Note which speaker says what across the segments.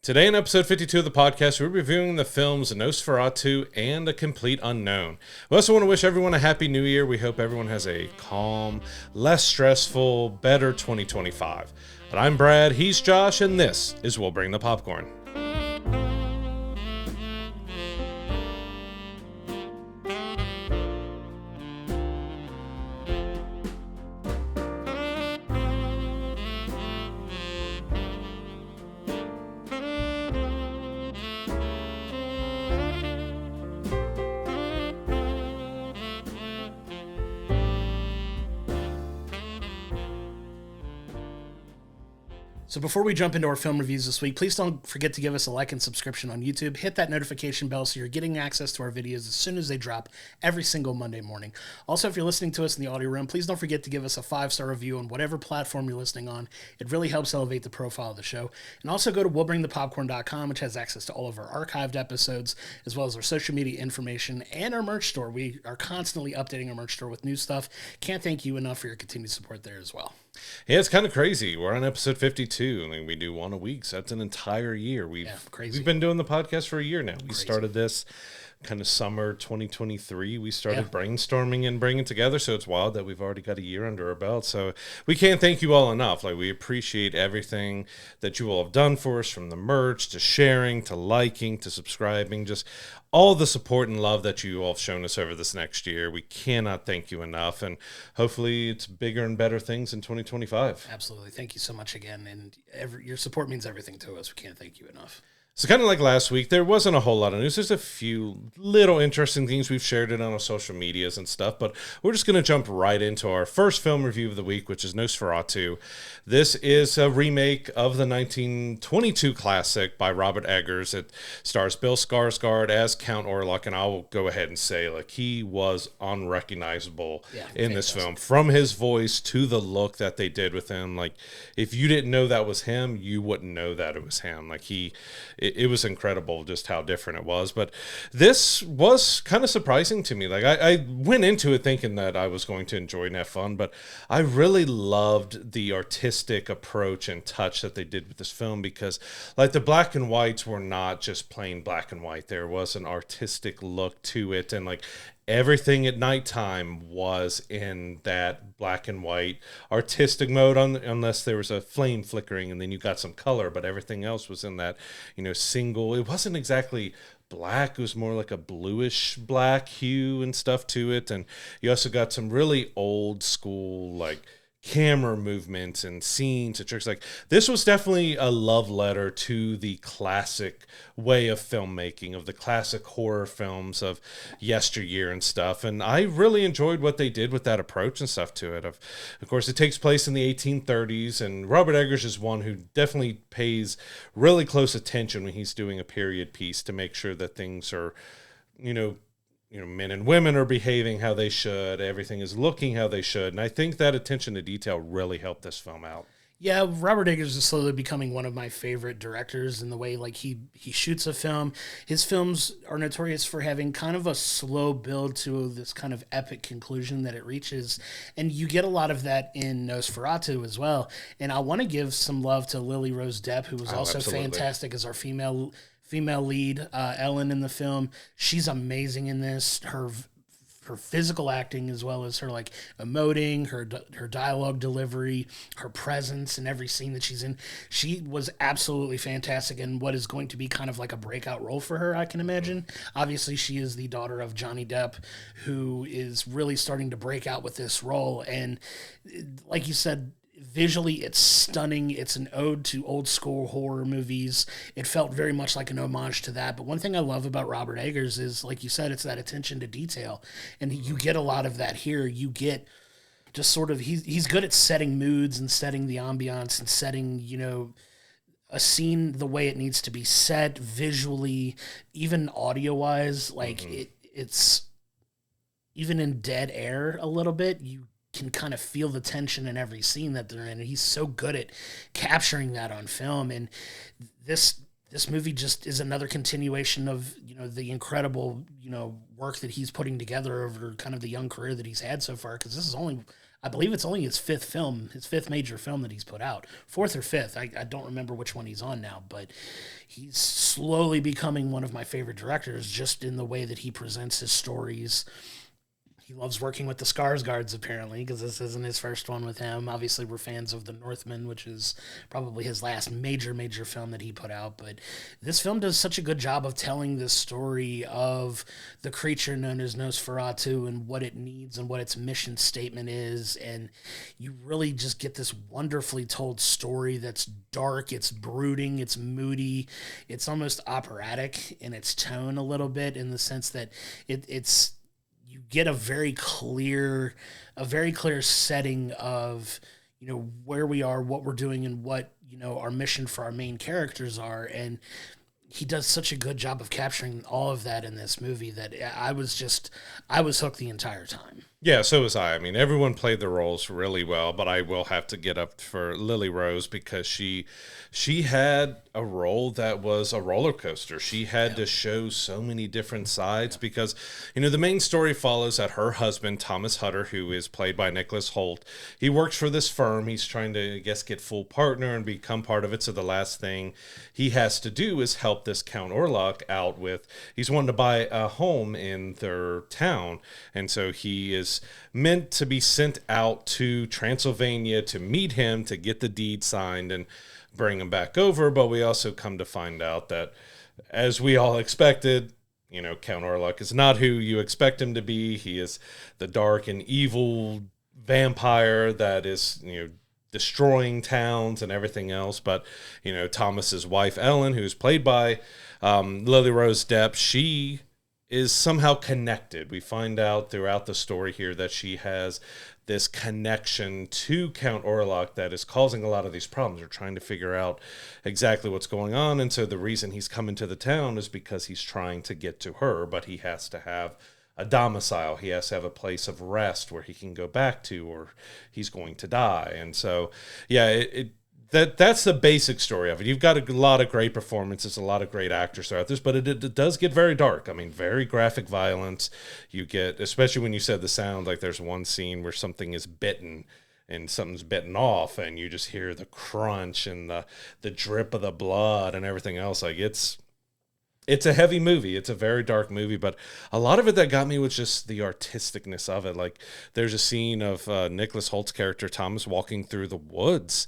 Speaker 1: Today in episode 52 of the podcast, we're reviewing the films Nosferatu and A Complete Unknown. We also want to wish everyone a happy new year. We hope everyone has a calm, less stressful, better 2025. But I'm Brad, he's Josh, and this is We'll Bring the Popcorn.
Speaker 2: So before we jump into our film reviews this week, please don't forget to give us a like and subscription on YouTube. Hit that notification bell so you're getting access to our videos as soon as they drop every single Monday morning. Also, if you're listening to us in the audio room, please don't forget to give us a 5-star review on whatever platform you're listening on. It really helps elevate the profile of the show. And also go to willbringthepopcorn.com, which has access to all of our archived episodes, as well as our social media information and our merch store. We are constantly updating our merch store with new stuff. Can't thank you enough for your continued support there as well.
Speaker 1: Yeah, it's kind of crazy. We're on episode 52. I mean, we do one a week, so that's an entire year. We've been doing the podcast for a year now. We started this kind of summer 2023. We started brainstorming and bringing it together, so it's wild that we've already got a year under our belt. So we can't thank you all enough. Like, we appreciate everything that you all have done for us, from the merch to sharing to liking to subscribing, just all the support and love that you all have shown us over this next year. We cannot thank you enough, and hopefully it's bigger and better things in 2025.
Speaker 2: Absolutely. Thank you so much again, and your support means everything to us. We can't thank you enough.
Speaker 1: So kind of like last week, there wasn't a whole lot of news. There's a few little interesting things. We've shared it on our social medias and stuff, but we're just going to jump right into our first film review of the week, which is Nosferatu. This is a remake of the 1922 classic by Robert Eggers. It stars Bill Skarsgård as Count Orlok, and I'll go ahead and say, like, he was unrecognizable in this film. From his voice to the look that they did with him, like, if you didn't know that was him, you wouldn't know that it was him. Like, it was incredible just how different it was. But this was kind of surprising to me. Like, I went into it thinking that I was going to enjoy and have fun, but I really loved the artistic approach and touch that they did with this film, because, like, the black and whites were not just plain black and white. There was an artistic look to it, and, like, everything at nighttime was in that black and white artistic mode, unless there was a flame flickering and then you got some color, but everything else was in that, single. It wasn't exactly black. It was more like a bluish black hue and stuff to it. And you also got some really old school, like, camera movements and scenes and tricks. Like, this was definitely a love letter to the classic way of filmmaking, of the classic horror films of yesteryear and stuff. And I really enjoyed what they did with that approach and stuff to it. Of course, it takes place in the 1830s, and Robert Eggers is one who definitely pays really close attention when he's doing a period piece to make sure that things are, men and women are behaving how they should. Everything is looking how they should. And I think that attention to detail really helped this film out.
Speaker 2: Yeah, Robert Eggers is slowly becoming one of my favorite directors in the way, like, he shoots a film. His films are notorious for having kind of a slow build to this kind of epic conclusion that it reaches. And you get a lot of that in Nosferatu as well. And I want to give some love to Lily Rose Depp, who was also fantastic as our female lead, Ellen, in the film. She's amazing in this. Her physical acting, as well as her, like, emoting, her dialogue delivery, her presence in every scene that she's in. She was absolutely fantastic in what is going to be kind of like a breakout role for her, I can imagine. Obviously, she is the daughter of Johnny Depp, who is really starting to break out with this role. And like you said, visually, it's stunning. It's an ode to old school horror movies. It felt very much like an homage to that. But one thing I love about Robert Eggers is, like you said, it's that attention to detail. And you get a lot of that here. You get just sort of, he's good at setting moods and setting the ambiance and setting, a scene the way it needs to be set visually, even audio-wise. Like, it's even in dead air a little bit, you can kind of feel the tension in every scene that they're in, and he's so good at capturing that on film. And this movie just is another continuation of, the incredible, work that he's putting together over kind of the young career that he's had so far, because this is only, I believe it's only his fifth major film that he's put out. Fourth or fifth. I don't remember which one he's on now, but he's slowly becoming one of my favorite directors just in the way that he presents his stories. He loves working with the Skarsgårds, apparently, because this isn't his first one with him. Obviously, we're fans of The Northman, which is probably his last major film that he put out. But this film does such a good job of telling the story of the creature known as Nosferatu and what it needs and what its mission statement is. And you really just get this wonderfully told story that's dark, it's brooding, it's moody, it's almost operatic in its tone a little bit, in the sense that it's you get a very clear setting of, where we are, what we're doing, and what, our mission for our main characters are. And he does such a good job of capturing all of that in this movie that I was hooked the entire time.
Speaker 1: Yeah, so was I. I mean, everyone played the roles really well, but I will have to get up for Lily Rose because she had a role that was a roller coaster. She had to show so many different sides because, the main story follows that her husband, Thomas Hutter, who is played by Nicholas Hoult, he works for this firm. He's trying to, I guess, get full partner and become part of it. So the last thing he has to do is help this Count Orlok out with, he's wanting to buy a home in their town. And so he is meant to be sent out to Transylvania to meet him, to get the deed signed and bring him back over. But we also come to find out that, as we all expected, Count Orlok is not who you expect him to be. He is the dark and evil vampire that is, destroying towns and everything else. But, Thomas's wife, Ellen, who's played by Lily Rose Depp, she is somehow connected. We find out throughout the story here that she has this connection to Count Orlok that is causing a lot of these problems. They're trying to figure out exactly what's going on. And so the reason he's coming to the town is because he's trying to get to her, but he has to have a domicile. He has to have a place of rest where he can go back to, or he's going to die. And so, yeah, that's the basic story of it. You've got a lot of great performances, a lot of great actors throughout this, but it does get very dark. I mean, very graphic violence. You get, especially when you said the sound, like there's one scene where something is bitten and something's bitten off, and you just hear the crunch and the drip of the blood and everything else. Like it's a heavy movie. It's a very dark movie, but a lot of it that got me was just the artisticness of it. Like there's a scene of Nicholas Holt's character, Thomas, walking through the woods,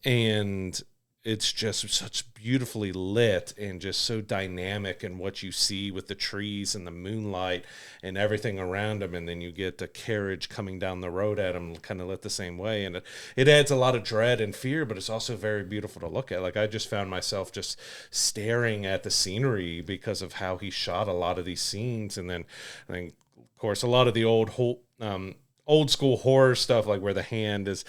Speaker 1: and it's just such beautifully lit and just so dynamic in what you see with the trees and the moonlight and everything around him. And then you get the carriage coming down the road at him, kind of lit the same way. And it adds a lot of dread and fear, but it's also very beautiful to look at. Like I just found myself just staring at the scenery because of how he shot a lot of these scenes. And then I think, of course, a lot of the old school horror stuff, like where the hand is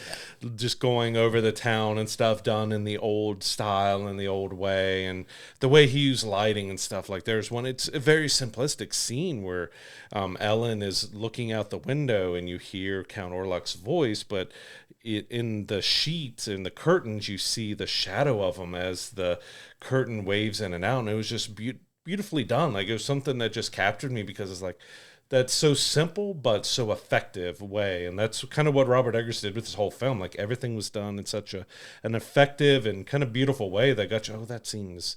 Speaker 1: just going over the town and stuff, done in the old style and the old way, and the way he used lighting and stuff. Like there's one, it's a very simplistic scene where Ellen is looking out the window and you hear Count Orlok's voice, but in the sheets and the curtains you see the shadow of him as the curtain waves in and out, and it was just beautifully done. Like it was something that just captured me because it's like, that's so simple but so effective way. And that's kind of what Robert Eggers did with his whole film. Like everything was done in such an effective and kind of beautiful way that got you, oh, that seems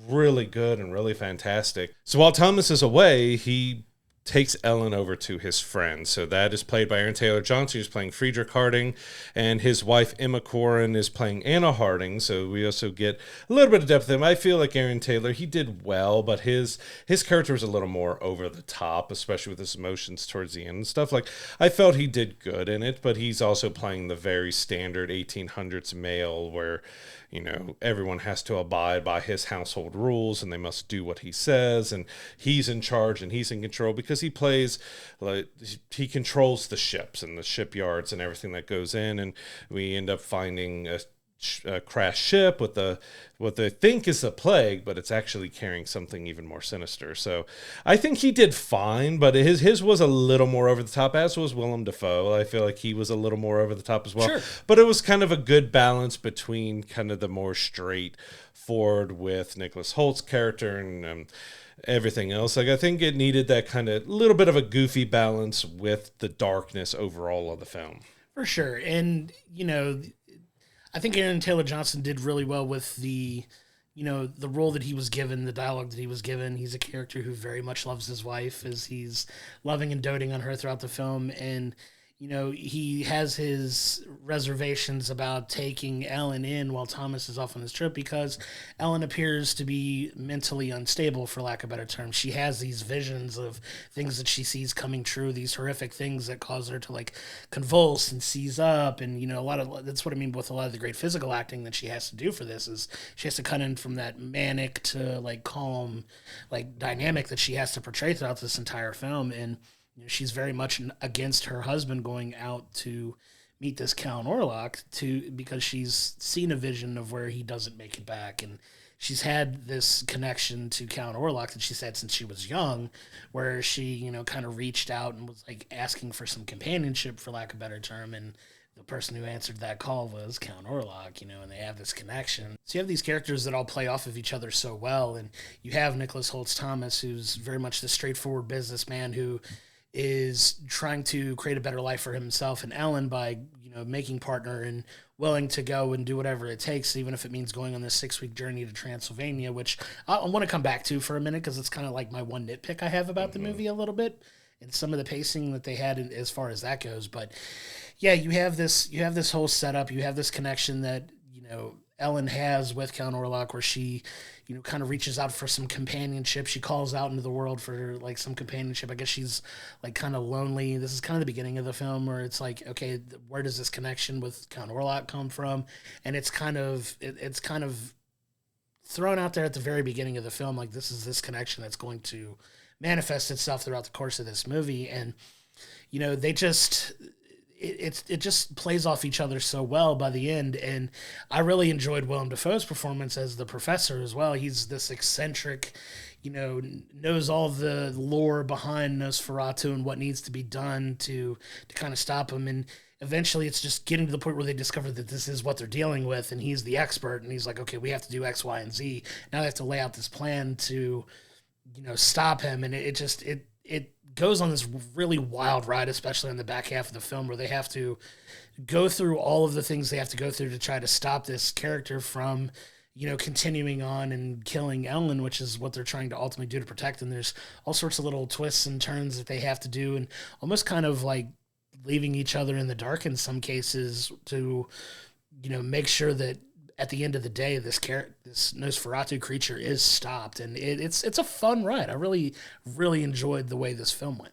Speaker 1: really good and really fantastic. So while Thomas is away, he takes Ellen over to his friend. So that is played by Aaron Taylor Johnson, who's playing Friedrich Harding, and his wife Emma Corrin is playing Anna Harding. So we also get a little bit of depth of him. I feel like Aaron Taylor, he did well, but his character was a little more over the top, especially with his emotions towards the end and stuff. Like I felt he did good in it, but he's also playing the very standard 1800s male where, everyone has to abide by his household rules and they must do what he says, and he's in charge and he's in control because he plays like he controls the ships and the shipyards and everything that goes in. And we end up finding a crashed ship with what they think is a plague, but it's actually carrying something even more sinister. So I think he did fine, but his was a little more over the top, as was Willem Dafoe. I feel like he was a little more over the top as well. Sure. But it was kind of a good balance between kind of the more straightforward with Nicholas Holt's character and everything else. Like I think it needed that kind of little bit of a goofy balance with the darkness overall of the film.
Speaker 2: For sure. And, I think Aaron Taylor Johnson did really well with the role that he was given, the dialogue that he was given. He's a character who very much loves his wife as he's loving and doting on her throughout the film. And, he has his reservations about taking Ellen in while Thomas is off on this trip because Ellen appears to be mentally unstable, for lack of a better term. She has these visions of things that she sees coming true, these horrific things that cause her to like convulse and seize up. And, a lot of that's what I mean with a lot of the great physical acting that she has to do for this is she has to cut in from that manic to like calm, like dynamic that she has to portray throughout this entire film. And, she's very much against her husband going out to meet this Count Orlok because she's seen a vision of where he doesn't make it back, and she's had this connection to Count Orlok that she's had since she was young, where she kind of reached out and was like asking for some companionship, for lack of a better term, and the person who answered that call was Count Orlok, and they have this connection. So you have these characters that all play off of each other so well, and you have Nicholas Holtz Thomas, who's very much the straightforward businessman who is trying to create a better life for himself and Ellen by, making partner and willing to go and do whatever it takes, even if it means going on this 6-week journey to Transylvania, which I want to come back to for a minute because it's kind of like my one nitpick I have about the movie a little bit and some of the pacing that they had as far as that goes. But yeah, you have this whole setup, you have this connection that, Ellen has with Count Orlok where she, kind of reaches out for some companionship. She calls out into the world for like some companionship. I guess she's like kind of lonely. This is kind of the beginning of the film where it's like, okay, where does this connection with Count Orlok come from? And it's kind of thrown out there at the very beginning of the film. Like this connection that's going to manifest itself throughout the course of this movie. And, they just, it just plays off each other so well by the end. And I really enjoyed Willem Dafoe's performance as the professor as well. He's this eccentric, knows all the lore behind Nosferatu and what needs to be done to kind of stop him. And eventually it's just getting to the point where they discover that this is what they're dealing with. And he's the expert. And he's like, okay, we have to do X, Y, and Z. Now they have to lay out this plan to, stop him. And it goes on this really wild ride, especially in the back half of the film, where they have to go through all of the things they have to go through to try to stop this character from, continuing on and killing Ellen, which is what they're trying to ultimately do to protect them. There's all sorts of little twists and turns that they have to do, and almost kind of like leaving each other in the dark in some cases to, make sure that at the end of the day, this Nosferatu creature is stopped, and it's a fun ride. I really, really enjoyed the way this film went.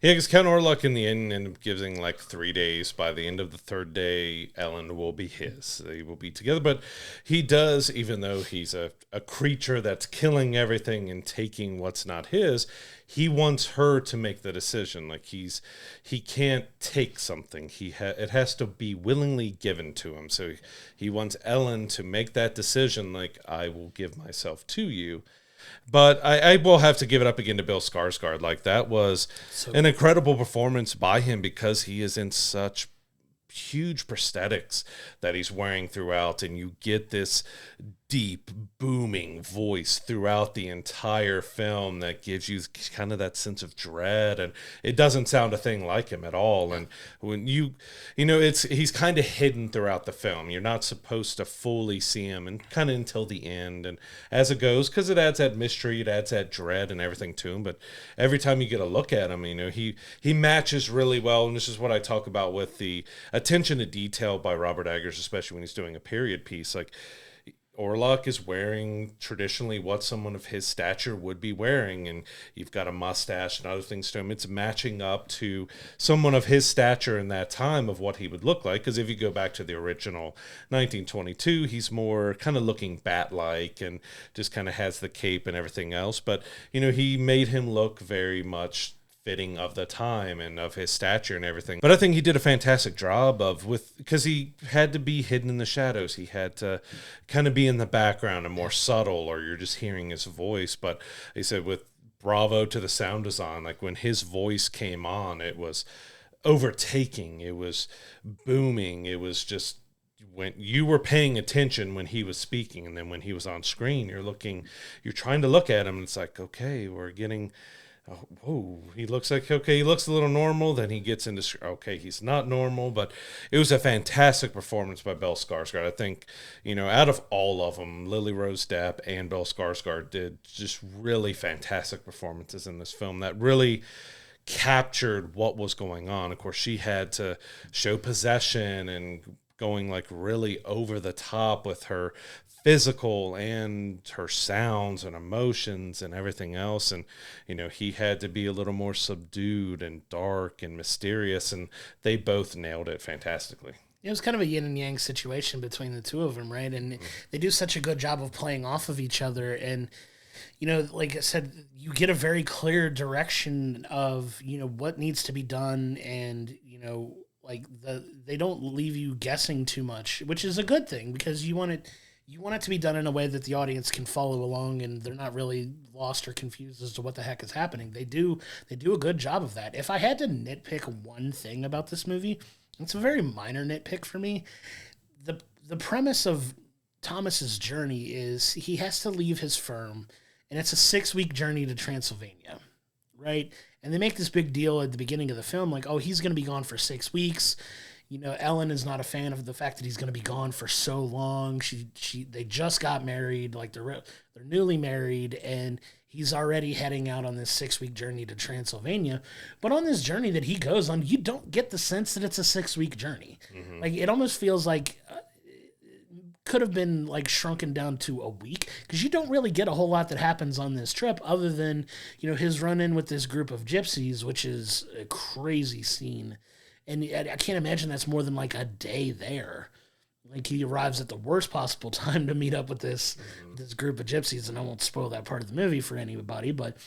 Speaker 1: Yeah, because Count Orlok in the end ended up giving like 3 days. By the end of the third day, Ellen will be his. They will be together. But he does, even though he's a creature that's killing everything and taking what's not his, he wants her to make the decision. Like he can't take something. It has to be willingly given to him. So he wants Ellen to make that decision. Like, I will give myself to you. But I will have to give it up again to Bill Skarsgård. Like, that was an incredible performance by him because he is in such huge prosthetics that he's wearing throughout, and you get this deep booming voice throughout the entire film that gives you kind of that sense of dread, and it doesn't sound a thing like him at all. And when he's kind of hidden throughout the film. You're not supposed to fully see him and kind of until the end, and as it goes, because it adds that mystery, it adds that dread and everything to him. But every time you get a look at him, he matches really well. And this is what I talk about with the attention to detail by Robert Eggers, especially when he's doing a period piece. Like, Orlok is wearing traditionally what someone of his stature would be wearing, and you've got a mustache and other things to him. It's matching up to someone of his stature in that time of what he would look like, because if you go back to the original 1922, he's more kind of looking bat-like and just kind of has the cape and everything else. But, he made him look very much fitting of the time and of his stature and everything. But I think he did a fantastic job because he had to be hidden in the shadows. He had to kind of be in the background and more subtle, or you're just hearing his voice. But he said, with bravo to the sound design, like when his voice came on, it was overtaking, it was booming, it was just, when you were paying attention when he was speaking, and then when he was on screen, you're trying to look at him, and it's like, okay, we're getting oh, whoa, he looks like, okay, he looks a little normal. Then he gets into, okay, he's not normal. But it was a fantastic performance by Bill Skarsgård. I think, out of all of them, Lily Rose Depp and Bill Skarsgård did just really fantastic performances in this film that really captured what was going on. Of course, she had to show possession and going like really over the top with her physical and her sounds and emotions and everything else. And he had to be a little more subdued and dark and mysterious, and they both nailed it fantastically.
Speaker 2: It was kind of a yin and yang situation between the two of them, right? And they do such a good job of playing off of each other. And like I said, you get a very clear direction of what needs to be done, and like they don't leave you guessing too much, which is a good thing, because you want it to be done in a way that the audience can follow along and they're not really lost or confused as to what the heck is happening. They do a good job of that. If I had to nitpick one thing about this movie, it's a very minor nitpick for me. The premise of Thomas's journey is he has to leave his firm, and it's a 6-week journey to Transylvania, right? And they make this big deal at the beginning of the film, like, oh, he's going to be gone for 6 weeks. Ellen is not a fan of the fact that he's going to be gone for so long. They just got married, like they're newly married, and he's already heading out on this 6-week journey to Transylvania. But on this journey that he goes on, you don't get the sense that it's a 6-week journey. Mm-hmm. Like, it almost feels like could have been like shrunken down to a week, because you don't really get a whole lot that happens on this trip other than his run-in with this group of gypsies, which is a crazy scene. And I can't imagine that's more than like a day there. Like, he arrives at the worst possible time to meet up with this group of gypsies, and I won't spoil that part of the movie for anybody, but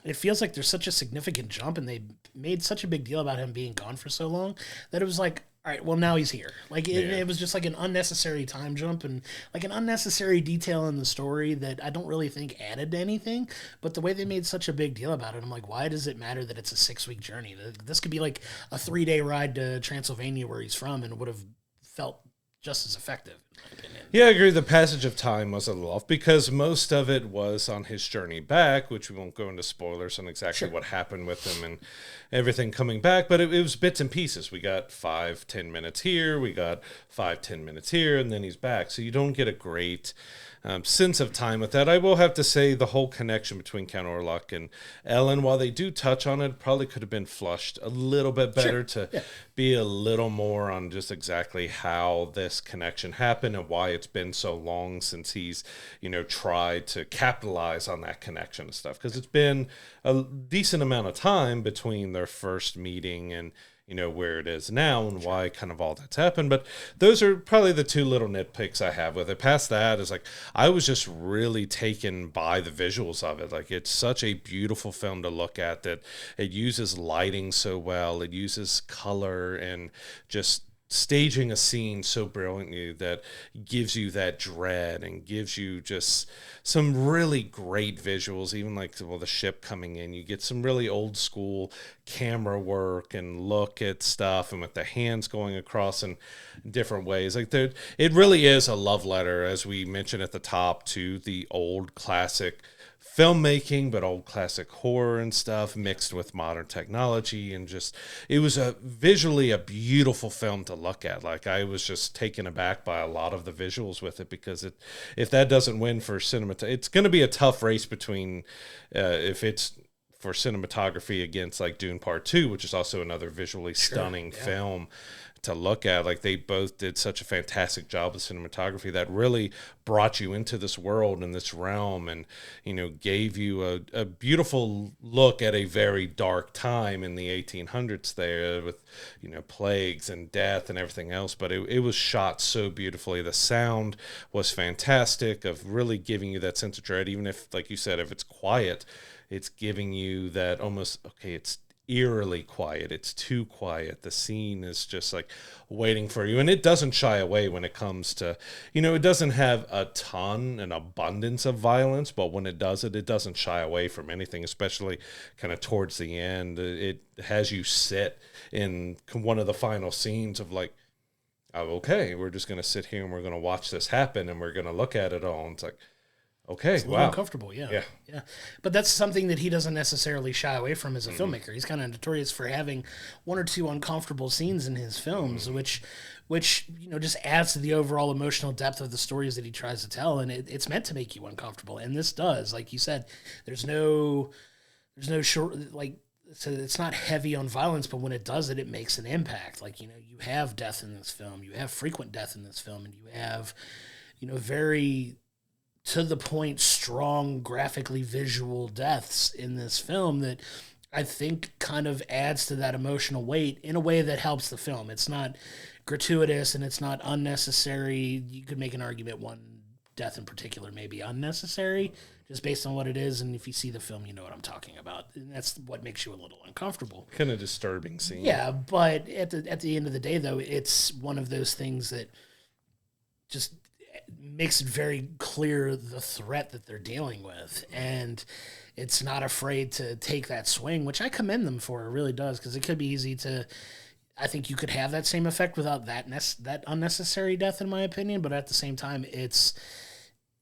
Speaker 2: it feels like there's such a significant jump, and they made such a big deal about him being gone for so long that it was like, all right, well, now he's here. Like, it was just like an unnecessary time jump and like an unnecessary detail in the story that I don't really think added to anything. But the way they made such a big deal about it, I'm like, why does it matter that it's a 6-week journey? This could be like a 3-day ride to Transylvania, where he's from, and it would have felt just as effective, in my opinion.
Speaker 1: Yeah, I agree. The passage of time was a little off, because most of it was on his journey back, which we won't go into spoilers on exactly what happened with him and everything coming back, but it was bits and pieces. We got 5-10 minutes here, we got 5-10 minutes here, and then he's back. So you don't get a great sense of time with that. I will have to say the whole connection between Count Orlok and Ellen, while they do touch on it, probably could have been flushed a little bit better to be a little more on just exactly how this connection happened and why it's been so long since he's, tried to capitalize on that connection and stuff. Because it's been a decent amount of time between their first meeting and where it is now and why kind of all that's happened. But those are probably the two little nitpicks I have with it. Past that is like, I was just really taken by the visuals of it. Like, it's such a beautiful film to look at, that it uses lighting so well. It uses color and just staging a scene so brilliantly that gives you that dread and gives you just some really great visuals. Even like, well, the ship coming in, you get some really old school camera work and look at stuff, and with the hands going across in different ways. Like, it really is a love letter, as we mentioned at the top, to the old classic filmmaking, but old classic horror and stuff mixed with modern technology. And just, it was visually a beautiful film to look at. Like, I was just taken aback by a lot of the visuals with it, because if that doesn't win for it's going to be a tough race between if it's for cinematography against like Dune Part 2, which is also another visually stunning film to look at. Like, they both did such a fantastic job with cinematography that really brought you into this world and this realm, and gave you a beautiful look at a very dark time in the 1800s there, with plagues and death and everything else. But it was shot so beautifully. The sound was fantastic, of really giving you that sense of dread. Even if, like you said, if it's quiet, it's giving you that almost, okay, it's eerily quiet. It's too quiet. The scene is just like waiting for you. And it doesn't shy away when it comes to, it doesn't have a ton, an abundance of violence, but when it does it doesn't shy away from anything, especially kind of towards the end. It has you sit in one of the final scenes of like, oh, okay, we're just going to sit here and we're going to watch this happen, and we're going to look at it all. And it's like, Okay,
Speaker 2: It's a little
Speaker 1: wow.
Speaker 2: uncomfortable, yeah.
Speaker 1: Yeah.
Speaker 2: Yeah. But that's something that he doesn't necessarily shy away from as a filmmaker. He's kind of notorious for having one or two uncomfortable scenes in his films, which just adds to the overall emotional depth of the stories that he tries to tell, and it's meant to make you uncomfortable. And this does, like you said, there's no short, like, so it's not heavy on violence, but when it does it, it makes an impact. Like, you have death in this film, you have frequent death in this film, and you have, very to the point, strong, graphically visual deaths in this film that I think kind of adds to that emotional weight in a way that helps the film. It's not gratuitous and it's not unnecessary. You could make an argument one death in particular may be unnecessary just based on what it is, and if you see the film, you know what I'm talking about. And that's what makes you a little uncomfortable.
Speaker 1: Kind of disturbing scene.
Speaker 2: Yeah, but at the end of the day, though, it's one of those things that just makes it very clear the threat that they're dealing with, and it's not afraid to take that swing, which I commend them for. It really does, because it could be easy to. I think you could have that same effect without that unnecessary death, in my opinion. But at the same time,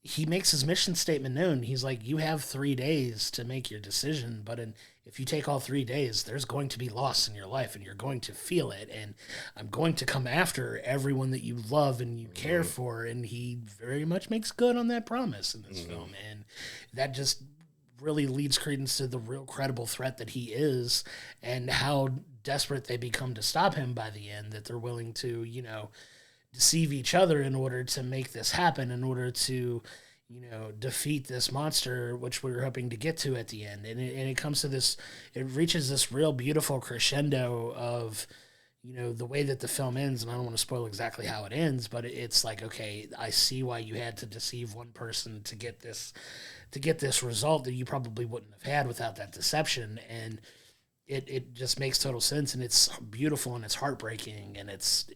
Speaker 2: he makes his mission statement known. He's like, you have 3 days to make your decision, but if you take all 3 days, there's going to be loss in your life, and you're going to feel it. And I'm going to come after everyone that you love and you care for. And he very much makes good on that promise in this film. And that just really leads credence to the real credible threat that he is, and how desperate they become to stop him by the end, that they're willing to, deceive each other in order to make this happen, in order to, defeat this monster, which we were hoping to get to at the end. And it comes to this, it reaches this real beautiful crescendo of, the way that the film ends, and I don't want to spoil exactly how it ends, but it's like, okay, I see why you had to deceive one person to get this result that you probably wouldn't have had without that deception. And it just makes total sense, and it's beautiful, and it's heartbreaking, and it's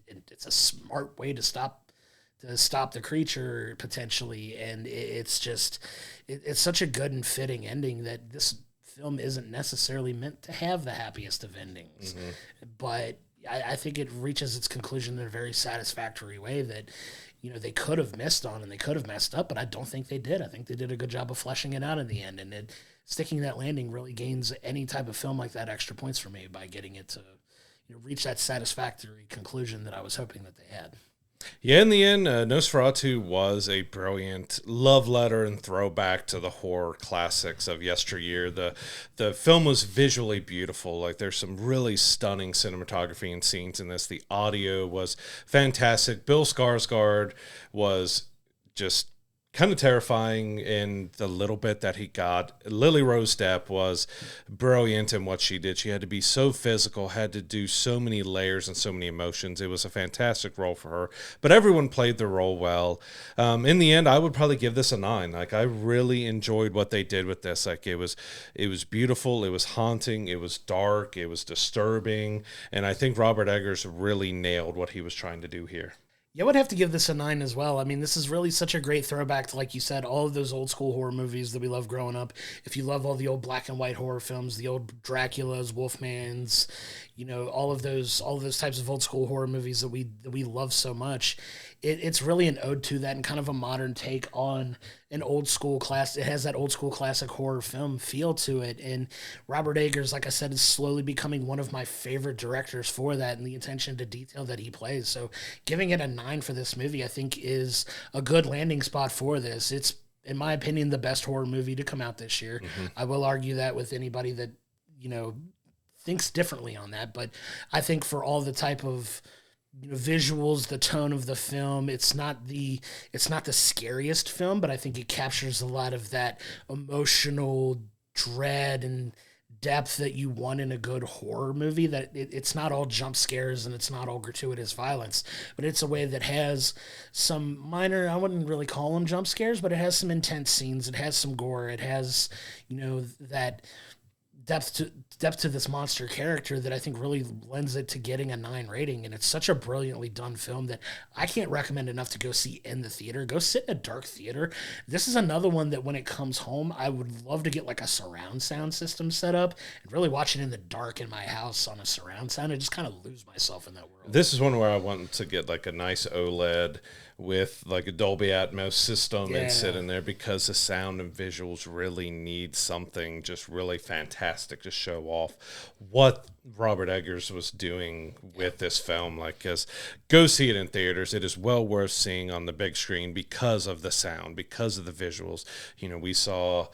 Speaker 2: a smart way to stop the creature potentially. And it's such a good and fitting ending that this film isn't necessarily meant to have the happiest of endings, but I think it reaches its conclusion in a very satisfactory way that, they could have missed on and they could have messed up, but I don't think they did. I think they did a good job of fleshing it out in the end, and sticking that landing really gains any type of film like that extra points for me by getting it to reach that satisfactory conclusion that I was hoping that they had.
Speaker 1: Yeah, in the end, Nosferatu was a brilliant love letter and throwback to the horror classics of yesteryear. The film was visually beautiful. Like, there's some really stunning cinematography and scenes in this. The audio was fantastic. Bill Skarsgård was just kind of terrifying in the little bit that he got. Lily Rose Depp was brilliant in what she did. She had to be so physical, had to do so many layers and so many emotions. It was a fantastic role for her, but everyone played the role well. In the end, I would probably give this a 9. Like, I really enjoyed what they did with this. Like, it was beautiful, it was haunting, it was dark, it was disturbing, and I think Robert Eggers really nailed what he was trying to do here.
Speaker 2: Yeah, I would have to give this a 9 as well. I mean, this is really such a great throwback to, like you said, all of those old school horror movies that we love growing up. If you love all the old black and white horror films, the old Draculas, Wolfmans, all of those types of old school horror movies that we love so much. It's really an ode to that, and kind of a modern take on an old school class. It has that old school classic horror film feel to it. And Robert Eggers, like I said, is slowly becoming one of my favorite directors for that, and the attention to detail that he plays. So giving it a 9 for this movie, I think, is a good landing spot for this. It's, in my opinion, the best horror movie to come out this year. I will argue that with anybody that, thinks differently on that. But I think for all the type of visuals, the tone of the film, it's not the scariest film, but I think it captures a lot of that emotional dread and depth that you want in a good horror movie. That it's not all jump scares and it's not all gratuitous violence, but it's a way that has some minor, I wouldn't really call them jump scares, but it has some intense scenes, it has some gore, it has that depth to this monster character that I think really lends it to getting a 9 rating. And it's such a brilliantly done film that I can't recommend enough to go see in the theater. Go sit in a dark theater. This is another one that when it comes home, I would love to get like a surround sound system set up and really watch it in the dark in my house on a surround sound and just kind of lose myself in that world.
Speaker 1: This is one where I want to get like a nice OLED with like a Dolby Atmos system and
Speaker 2: Yeah.
Speaker 1: sitting there, because the sound and visuals really need something just really fantastic to show off what Robert Eggers was doing with this film. Like, because go see it in theaters. It is well worth seeing on the big screen because of the sound, because of the visuals. You know, we saw.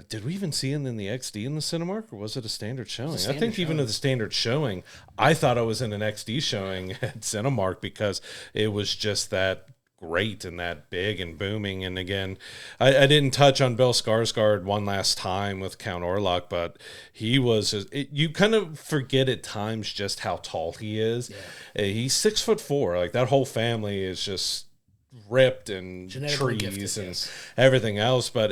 Speaker 1: Did we even see it in the XD in the Cinemark, or was it a standard showing? I think even at the standard showing, I thought I was in an XD showing at Cinemark because it was just that great and that big and booming. And again, I didn't touch on Bill Skarsgård one last time with Count Orlok, but he was, you kind of forget at times just how tall he is. Yeah. He's 6'4". Like, that whole family is just ripped and trees and everything else, but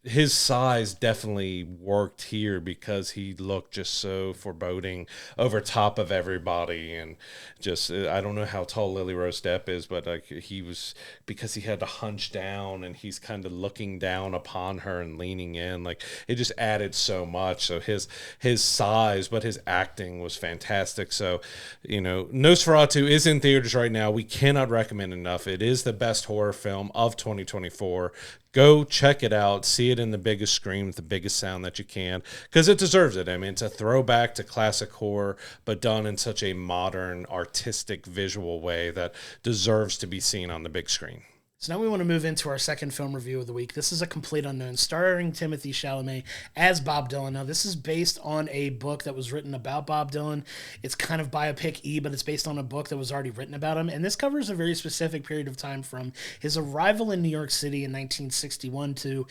Speaker 1: his size definitely worked here because he looked just so foreboding over top of everybody. And just, I don't know how tall Lily Rose Depp is, but like, he was, because he had to hunch down and he's kind of looking down upon her and leaning in, like, it just added so much. So his size, but his acting was fantastic. So, you know, Nosferatu is in theaters right now. We cannot recommend enough. It is the best horror film of 2024. Go check it out. See it in the biggest screen with the biggest sound that you can, because it deserves it. I mean, it's a throwback to classic horror, but done in such a modern, artistic, visual way that deserves to be seen on the big screen.
Speaker 2: So now we want to move into our second film review of the week. This is A Complete Unknown, starring Timothée Chalamet as Bob Dylan. Now, this is based on a book that was written about Bob Dylan. It's kind of biopic-y, but it's based on a book that was already written about him. And this covers a very specific period of time from his arrival in New York City in 1961 to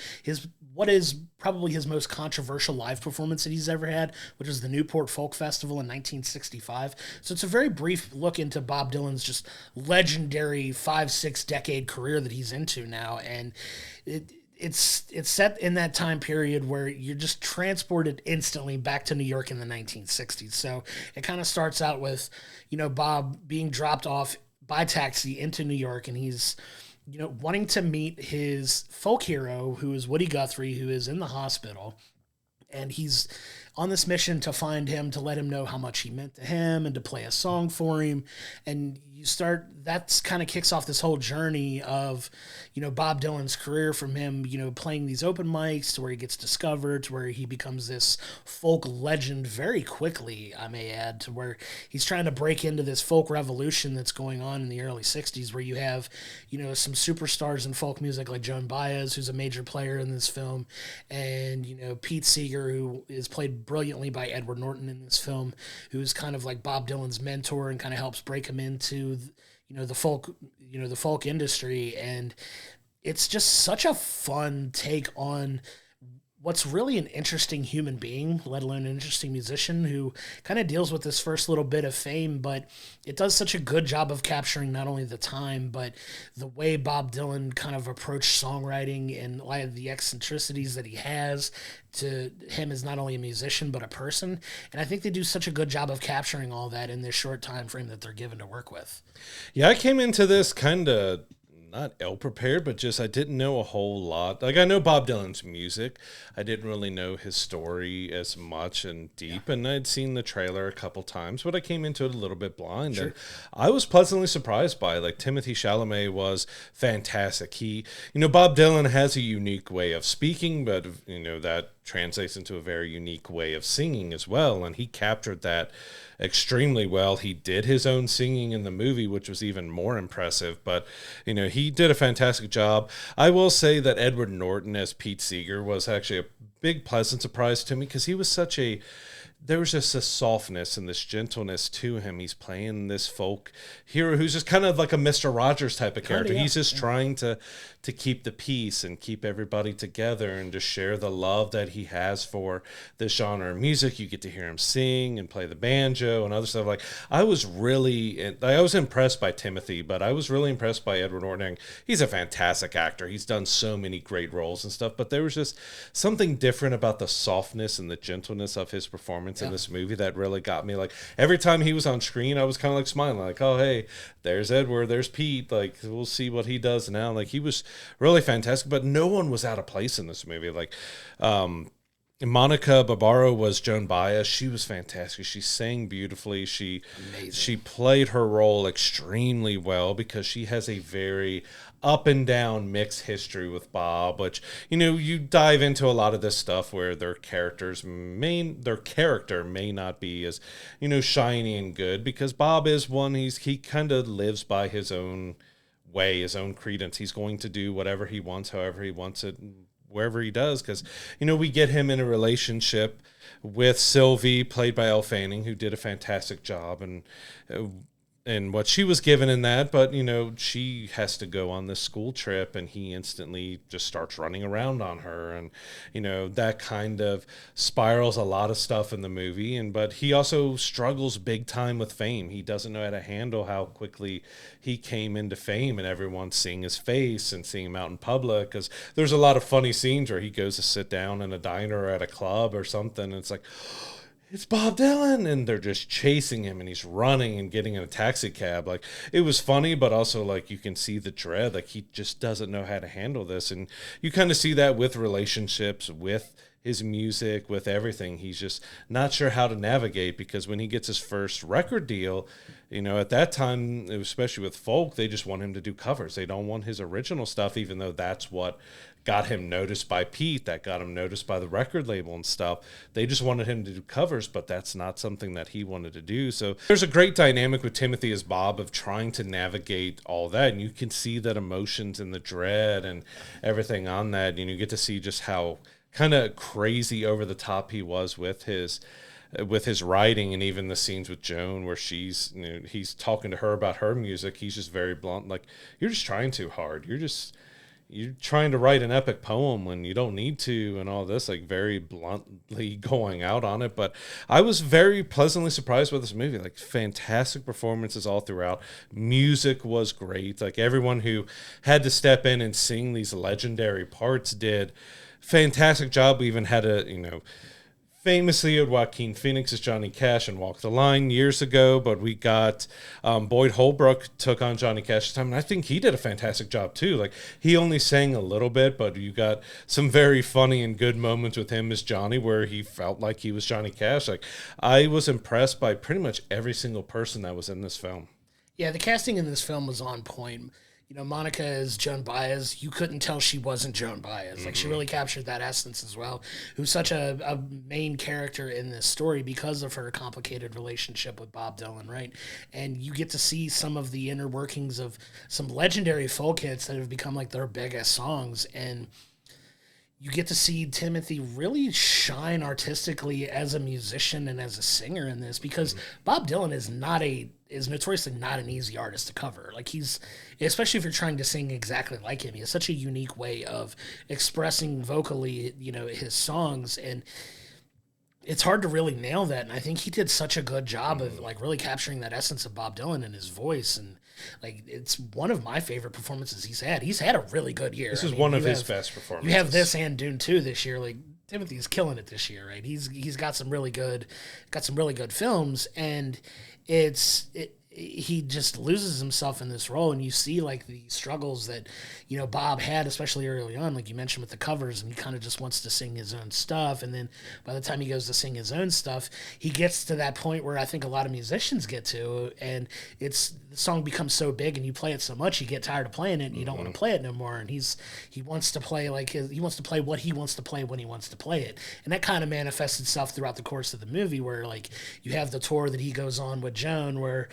Speaker 2: what is probably his most controversial live performance that he's ever had, which is the Newport Folk Festival in 1965. So it's a very brief look into Bob Dylan's just legendary 5-6 decade career that he's into now. And it's set in that time period where you're just transported instantly back to New York in the 1960s. So it kind of starts out with, you know, Bob being dropped off by taxi into New York, and he's, you know, wanting to meet his folk hero, who is Woody Guthrie, who is in the hospital. And he's on this mission to find him, to let him know how much he meant to him and to play a song for him. And that's kind of kicks off this whole journey of, you know, Bob Dylan's career, from him, you know, playing these open mics to where he gets discovered, to where he becomes this folk legend very quickly, I may add, to where he's trying to break into this folk revolution that's going on in the early 60s, where you have, you know, some superstars in folk music like Joan Baez, who's a major player in this film, and, you know, Pete Seeger, who is played brilliantly by Edward Norton in this film, who's kind of like Bob Dylan's mentor and kind of helps break him into, you know, the folk industry. And it's just such a fun take on what's really an interesting human being, let alone an interesting musician, who kind of deals with this first little bit of fame, but it does such a good job of capturing not only the time, but the way Bob Dylan kind of approached songwriting and a lot of the eccentricities that he has to him as not only a musician, but a person. And I think they do such a good job of capturing all that in this short time frame that they're given to work with.
Speaker 1: Yeah, I came into this kind of not ill-prepared, but just I didn't know a whole lot. Like, I know Bob Dylan's music. I didn't really know his story as much and deep, and I'd seen the trailer a couple times, but I came into it a little bit blind. Sure. And I was pleasantly surprised by it. Like, Timothée Chalamet was fantastic. He, you know, Bob Dylan has a unique way of speaking, but, you know, that translates into a very unique way of singing as well, and he captured that extremely well. He did his own singing in the movie, which was even more impressive, but, you know, he did a fantastic job. I will say that Edward Norton as Pete Seeger was actually a big pleasant surprise to me, because he was there was just a softness and this gentleness to him. He's playing this folk hero who's just kind of like a Mr. Rogers type of character. He's just trying to keep the peace and keep everybody together and just share the love that he has for this genre of music. You get to hear him sing and play the banjo and other stuff. Like, I was impressed by Timothy, but I was really impressed by Edward Norton. He's a fantastic actor. He's done so many great roles and stuff, but there was just something different about the softness and the gentleness of his performance in this movie that really got me. Like, every time he was on screen, I was kind of like smiling, like, oh, hey, there's Edward, there's Pete, like, we'll see what he does now. Like, he was really fantastic, but no one was out of place in this movie. Like, Monica Barbaro was Joan Baez. She was fantastic. She sang beautifully. She played her role extremely well because she has a very up and down mixed history with Bob, which, you dive into a lot of this stuff where their character may not be as, shiny and good, because Bob is one, he kind of lives by his own way, his own credence. He's going to do whatever he wants, however he wants it, wherever he does, because we get him in a relationship with Sylvie, played by Elle Fanning, who did a fantastic job and what she was given in that. But she has to go on this school trip, and he instantly just starts running around on her, and that kind of spirals a lot of stuff in the movie. But he also struggles big time with fame. He doesn't know how to handle how quickly he came into fame, and everyone seeing his face and seeing him out in public, because there's a lot of funny scenes where he goes to sit down in a diner or at a club or something, and it's like, it's Bob Dylan, and they're just chasing him, and he's running and getting in a taxi cab. Like, it was funny, but also, like, you can see the dread. Like, he just doesn't know how to handle this, and you kind of see that with relationships, with his music, with everything. He's just not sure how to navigate, because when he gets his first record deal, at that time, especially with folk, they just want him to do covers. They don't want his original stuff, even though that's what got him noticed by Pete, that got him noticed by the record label and stuff. They just wanted him to do covers, but that's not something that he wanted to do. So there's a great dynamic with Timothy as Bob of trying to navigate all that, and you can see that emotions and the dread and everything on that. You get to see just how kind of crazy over the top he was with his writing, and even the scenes with Joan where he's talking to her about her music. He's just very blunt, like, you're just trying too hard. You're trying to write an epic poem when you don't need to, and all this, like, very bluntly going out on it. But I was very pleasantly surprised with this movie. Like, fantastic performances all throughout. Music was great. Like, everyone who had to step in and sing these legendary parts did fantastic job. We even had famously had Joaquin Phoenix as Johnny Cash and Walk the Line years ago, but we got Boyd Holbrook took on Johnny Cash's time, and I think he did a fantastic job too. Like, he only sang a little bit, but you got some very funny and good moments with him as Johnny, where he felt like he was Johnny Cash. Like, I was impressed by pretty much every single person that was in this film.
Speaker 2: Yeah, the casting in this film was on point. Monica as Joan Baez, you couldn't tell she wasn't Joan Baez. Mm-hmm. Like, she really captured that essence as well, who's such a main character in this story because of her complicated relationship with Bob Dylan, right? And you get to see some of the inner workings of some legendary folk hits that have become, like, their biggest songs, and you get to see Timothy really shine artistically as a musician and as a singer in this, because Bob Dylan is notoriously not an easy artist to cover. Like, especially if you're trying to sing exactly like him, he has such a unique way of expressing vocally, his songs, and it's hard to really nail that. And I think he did such a good job of, like, really capturing that essence of Bob Dylan in his voice. And, like, it's one of my favorite performances he's had. He's had a really good year.
Speaker 1: This is one of his best performances.
Speaker 2: You have this and Dune 2 this year. Like, Timothy's killing it this year, right? He's got some really good films, and he just loses himself in this role, and you see, like, the struggles that Bob had, especially early on, like you mentioned with the covers, and he kind of just wants to sing his own stuff, and then by the time he goes to sing his own stuff, he gets to that point where I think a lot of musicians get to, and the song becomes so big and you play it so much, you get tired of playing it and you don't want to play it no more, and he wants to play he wants to play what he wants to play when he wants to play it, and that kind of manifests itself throughout the course of the movie, where, like, you have the tour that he goes on with Joan, where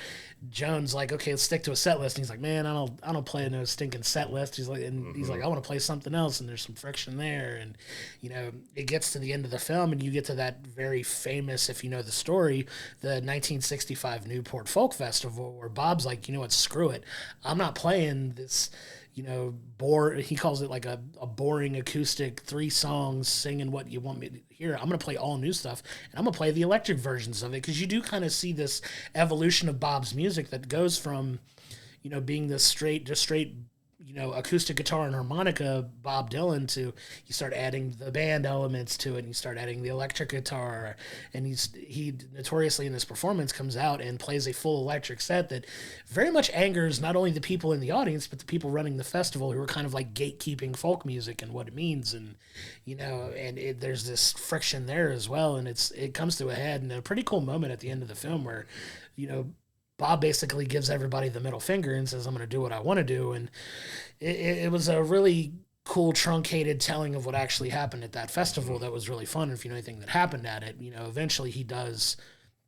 Speaker 2: Joan's like, okay, let's stick to a set list, and he's like, man, I don't play no stinking set list. He's like, I want to play something else, and there's some friction there, and it gets to the end of the film, and you get to that very famous, if you know the story, the 1965 Newport Folk Festival, where Bob's like, you know what, screw it, I'm not playing this, he calls it like a boring acoustic 3 songs singing what you want me to hear. I'm going to play all new stuff, and I'm going to play the electric versions of it, because you do kind of see this evolution of Bob's music that goes from, being this straight acoustic guitar and harmonica Bob Dylan to you start adding the band elements to it, and you start adding the electric guitar, and he notoriously in this performance comes out and plays a full electric set that very much angers not only the people in the audience but the people running the festival, who are kind of like gatekeeping folk music and what it means. And there's this friction there as well, and it comes to a head in a pretty cool moment at the end of the film where Bob basically gives everybody the middle finger and says, I'm going to do what I want to do. And it was a really cool, truncated telling of what actually happened at that festival that was really fun. If you know anything that happened at it, eventually he does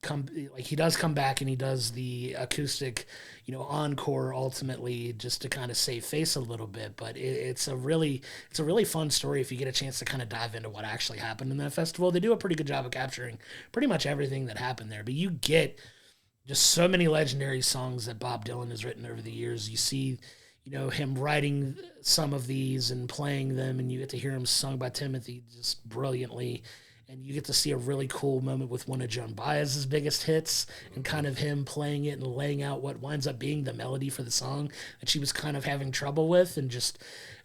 Speaker 2: come back, and he does the acoustic, encore ultimately, just to kind of save face a little bit. But it's a really fun story if you get a chance to kind of dive into what actually happened in that festival. They do a pretty good job of capturing pretty much everything that happened there, but you get just so many legendary songs that Bob Dylan has written over the years. You see, him writing some of these and playing them, and you get to hear them sung by Timothy just brilliantly. And you get to see a really cool moment with one of Joan Baez's biggest hits, and kind of him playing it and laying out what winds up being the melody for the song that she was kind of having trouble with. And just,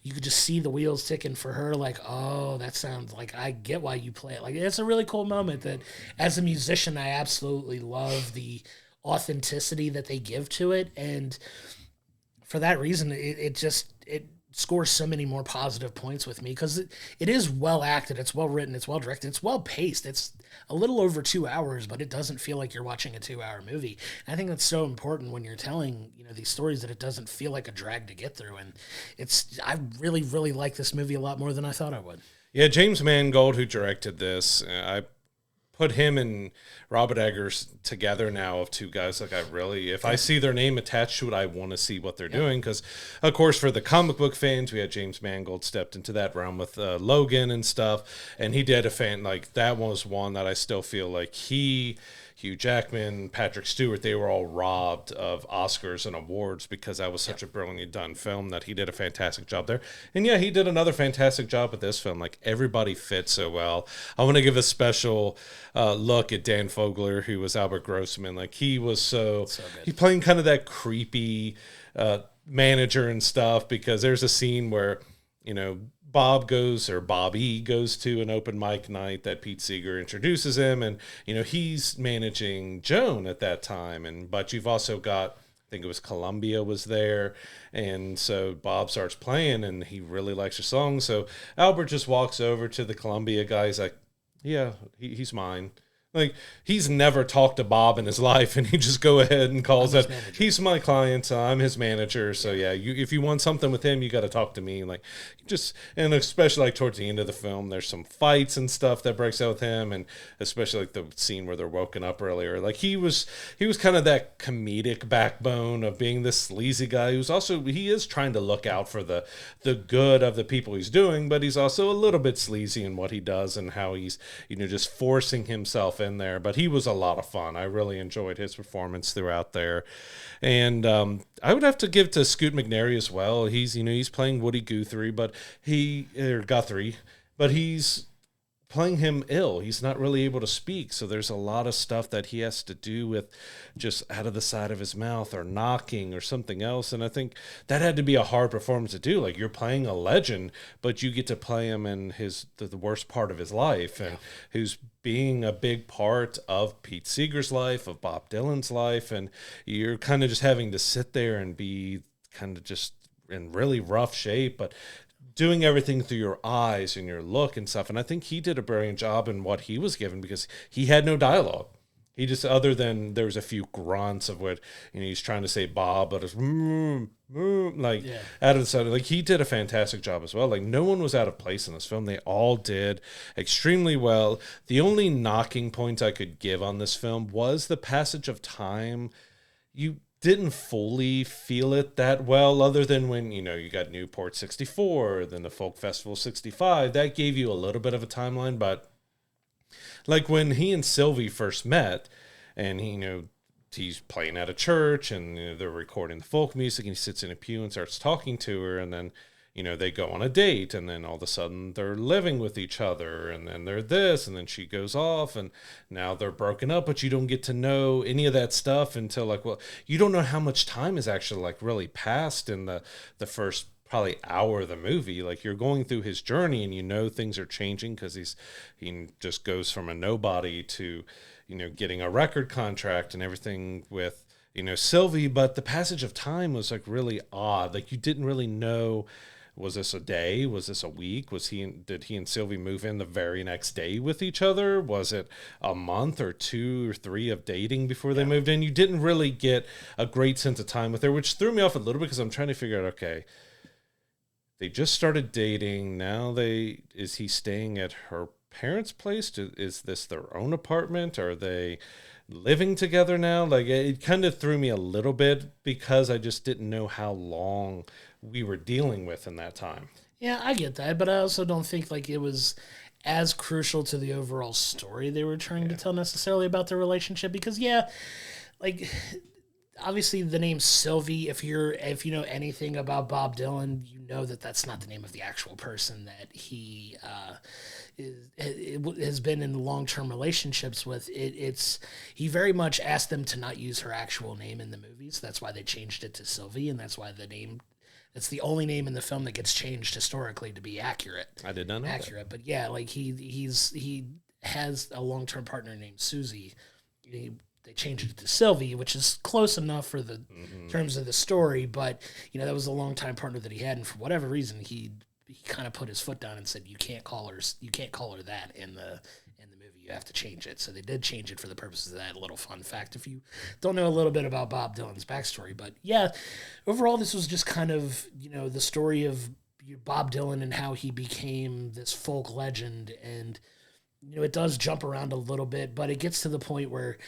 Speaker 2: you could just see the wheels ticking for her, like, oh, that sounds like, I get why you play it. Like, it's a really cool moment that as a musician, I absolutely love the authenticity that they give to it. And for that reason, it scores so many more positive points with me, because it is well acted, it's well written, it's well directed, it's well paced. It's a little over 2 hours, but it doesn't feel like you're watching a 2-hour movie. And I think that's so important when you're telling these stories, that it doesn't feel like a drag to get through. And I really, really like this movie a lot more than I thought I would.
Speaker 1: Yeah, James Mangold, who directed this, I put him and Robert Eggers together now, of two guys like if I see their name attached to it, I want to see what they're doing. Because, of course, for the comic book fans, we had James Mangold stepped into that realm with Logan and stuff, and he did that was one that I still feel like Hugh Jackman, Patrick Stewart, they were all robbed of Oscars and awards, because that was such a brilliantly done film that he did a fantastic job there. And yeah, he did another fantastic job with this film. Like, everybody fit so well. I want to give a special look at Dan Fogler, who was Albert Grossman. Like, he was he's playing kind of that creepy manager and stuff, because there's a scene where, Bobby goes to an open mic night that Pete Seeger introduces him, and he's managing Joan at that time, but you've also got, I think it was Columbia was there, and so Bob starts playing, and he really likes your song, so Albert just walks over to the Columbia guy. He's like, yeah, he's mine. Like, he's never talked to Bob in his life, and he just go ahead and calls that he's my client, I'm his manager. So yeah, if you want something with him, you got to talk to me. Like, and especially like towards the end of the film, there's some fights and stuff that breaks out with him, and especially like the scene where they're woken up earlier. Like, he was kind of that comedic backbone of being this sleazy guy who's also, he is trying to look out for the good of the people he's doing, but he's also a little bit sleazy in what he does and how he's just forcing himself in there. But he was a lot of fun. I really enjoyed his performance throughout there. And I would have to give to Scoot McNairy as well. He's playing Woody Guthrie, but he's playing him ill. He's not really able to speak, so there's a lot of stuff that he has to do with just out of the side of his mouth or knocking or something else. And I think that had to be a hard performance to do. Like, you're playing a legend, but you get to play him in the worst part of his life, and who's being a big part of Pete Seeger's life, of Bob Dylan's life, and you're kind of just having to sit there and be kind of just in really rough shape, but doing everything through your eyes and your look and stuff. And I think he did a brilliant job in what he was given, because he had no dialogue. He just, other than there was a few grunts of what, he's trying to say Bob, but it's out of the side. Like, he did a fantastic job as well. Like, no one was out of place in this film. They all did extremely well. The only knocking points I could give on this film was the passage of time. You didn't fully feel it that well, other than when, you got Newport 64, then the Folk Festival 65. That gave you a little bit of a timeline, but like when he and Sylvie first met, and he's playing at a church, and they're recording the folk music, and he sits in a pew and starts talking to her, and then they go on a date, and then all of a sudden they're living with each other, and then they're this, and then she goes off, and now they're broken up, but you don't get to know any of that stuff until you don't know how much time has actually really passed in the first probably hour of the movie. Like, you're going through his journey and you know things are changing because he just goes from a nobody to, getting a record contract and everything with, Sylvie. But the passage of time was like really odd. Like, you didn't really know, was this a day? Was this a week? Did he and Sylvie move in the very next day with each other? Was it a month or 2 or 3 of dating before they moved in? You didn't really get a great sense of time with her, which threw me off a little bit because I'm trying to figure out, okay, they just started dating. Now is he staying at her parents' place? Is this their own apartment? Are they living together now? Like, it kind of threw me a little bit because I just didn't know how long we were dealing with in that time.
Speaker 2: Yeah, I get that, but I also don't think like it was as crucial to the overall story they were trying to tell necessarily about their relationship because like obviously the name Sylvie, if you know anything about Bob Dylan, you know that that's not the name of the actual person that he has been in long-term relationships with. He very much asked them to not use her actual name in the movies. That's why they changed it to Sylvie, and that's why it's the only name in the film that gets changed historically to be accurate.
Speaker 1: I did not know
Speaker 2: accurate, but yeah, like he has a long-term partner named Susie. They changed it to Sylvie, which is close enough for the terms of the story, but that was a long-time partner that he had, and for whatever reason, he kind of put his foot down and said, "You can't call her that in the movie. You have to change it." So they did change it for the purposes of that. A little fun fact, if you don't know a little bit about Bob Dylan's backstory, but yeah, overall, this was just kind of the story of Bob Dylan and how he became this folk legend, and it does jump around a little bit, but it gets to the point where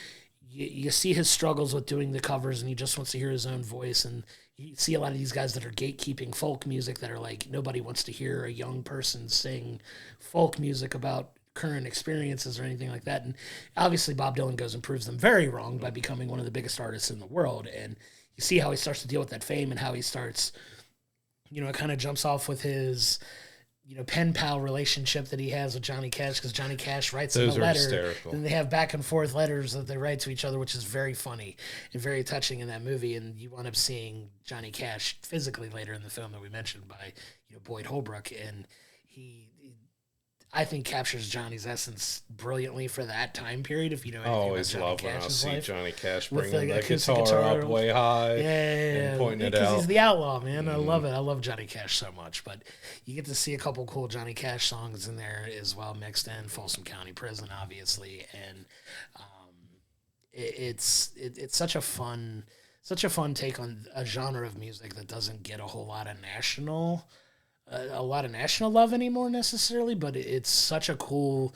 Speaker 2: you see his struggles with doing the covers, and he just wants to hear his own voice. And you see a lot of these guys that are gatekeeping folk music that are like, nobody wants to hear a young person sing folk music about current experiences or anything like that. And obviously Bob Dylan goes and proves them very wrong by becoming one of the biggest artists in the world. And you see how he starts to deal with that fame and how he starts, it kind of jumps off with his pen pal relationship that he has with Johnny Cash, because Johnny Cash writes him a letter. Hysterical. And they have back and forth letters that they write to each other, which is very funny and very touching in that movie. And you wind up seeing Johnny Cash physically later in the film that we mentioned by Boyd Holbrook, and he I think captures Johnny's essence brilliantly for that time period. If you know anything
Speaker 1: I always
Speaker 2: about Johnny
Speaker 1: love
Speaker 2: Cash's
Speaker 1: when I
Speaker 2: life,
Speaker 1: see Johnny Cash
Speaker 2: with
Speaker 1: bringing
Speaker 2: the
Speaker 1: the guitar up way high and pointing it out.
Speaker 2: Because he's the outlaw, man. I love it. I love Johnny Cash so much. But you get to see a couple cool Johnny Cash songs in there as well, mixed in. Folsom County Prison, obviously, and it's such a fun take on a genre of music that doesn't get a whole lot of national love anymore necessarily, but it's such a cool,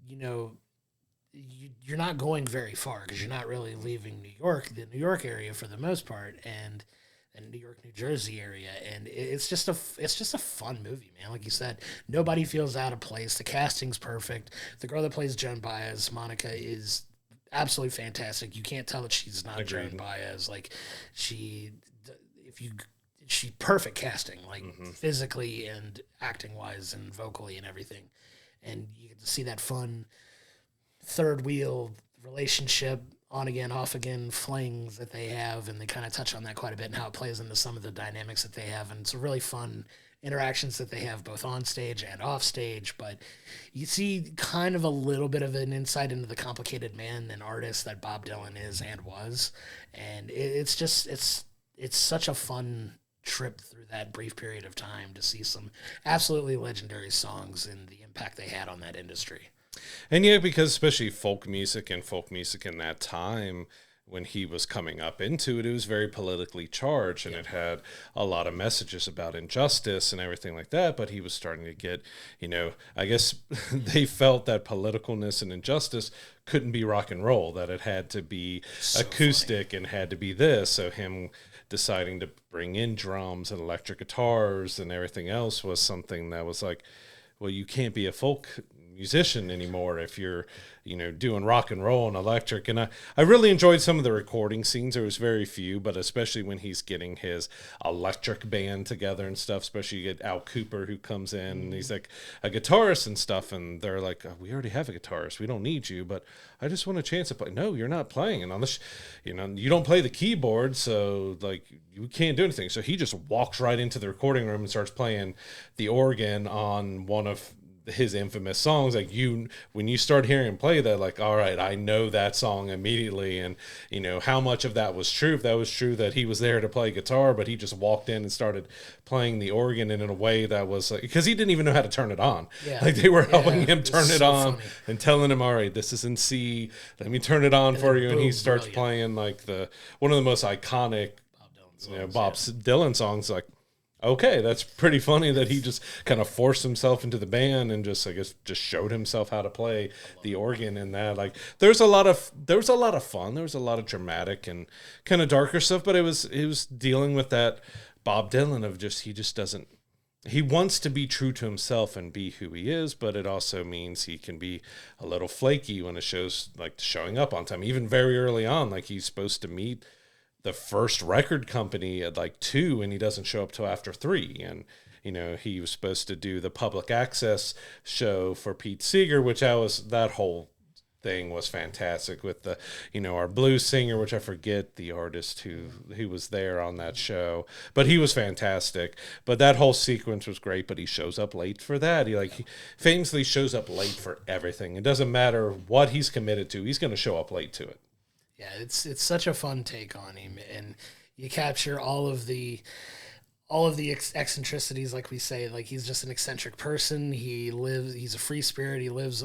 Speaker 2: you're not going very far because you're not really leaving the New York area for the most part, and New York, New Jersey area, and it's just a fun movie, man. Like you said, nobody feels out of place. The casting's perfect. The girl that plays Joan Baez, Monica, is absolutely fantastic. You can't tell that she's not Joan Baez. Like she's perfect casting, like physically and acting wise and vocally and everything. And you get to see that fun third wheel relationship, on again, off again flings that they have, and they kind of touch on that quite a bit and how it plays into some of the dynamics that they have. And it's a really fun interactions that they have both on stage and off stage, but you see kind of a little bit of an insight into the complicated man and artist that Bob Dylan is and was. And it's such a fun trip through that brief period of time to see some absolutely legendary songs and the impact they had on that industry.
Speaker 1: And yeah, because especially folk music in that time, when he was coming up into it, it was very politically charged, and it had a lot of messages about injustice and everything like that. But he was starting to get, I guess they felt that politicalness and injustice couldn't be rock and roll, that it had to be acoustic and had to be this. So him deciding to bring in drums and electric guitars and everything else was something that was like, well, you can't be a folk musician anymore if you're, doing rock and roll and electric. And I really enjoyed some of the recording scenes. There was very few, but especially when he's getting his electric band together and stuff, especially you get Al Cooper who comes in and he's like a guitarist and stuff. And they're like, oh, we already have a guitarist. We don't need you, but I just want a chance to play. No, you're not playing. And unless, you don't play the keyboard. So like you can't do anything. So he just walks right into the recording room and starts playing the organ on one of his infamous songs. Like when you start hearing him play that, like, all right, I know that song immediately. And how much of that was true, if that was true that he was there to play guitar, but he just walked in and started playing the organ in a way that was like, because he didn't even know how to turn it on. Like they were helping him turn it on funny. And telling him, all right, this is in C, let me turn it on for you. And he starts playing like one of the most iconic Bob Dylan songs. Like, okay, that's pretty funny that he just kind of forced himself into the band and just, I guess, just showed himself how to play the organ in that. Like, there was a lot of fun. There was a lot of dramatic and kind of darker stuff, but it was dealing with that Bob Dylan of he wants to be true to himself and be who he is, but it also means he can be a little flaky when it shows, like, showing up on time. Even very early on, like, he's supposed to meet the first record company at like 2 and he doesn't show up till after 3. And he was supposed to do the public access show for Pete Seeger, which that whole thing was fantastic with the our blues singer, which I forget the artist who was there on that show, but he was fantastic. But that whole sequence was great, but he shows up late for that. He famously shows up late for everything. It doesn't matter what he's committed to, he's going to show up late to it.
Speaker 2: Yeah, it's such a fun take on him, and you capture all of the eccentricities, like we say. Like, he's just an eccentric person. He's a free spirit. He lives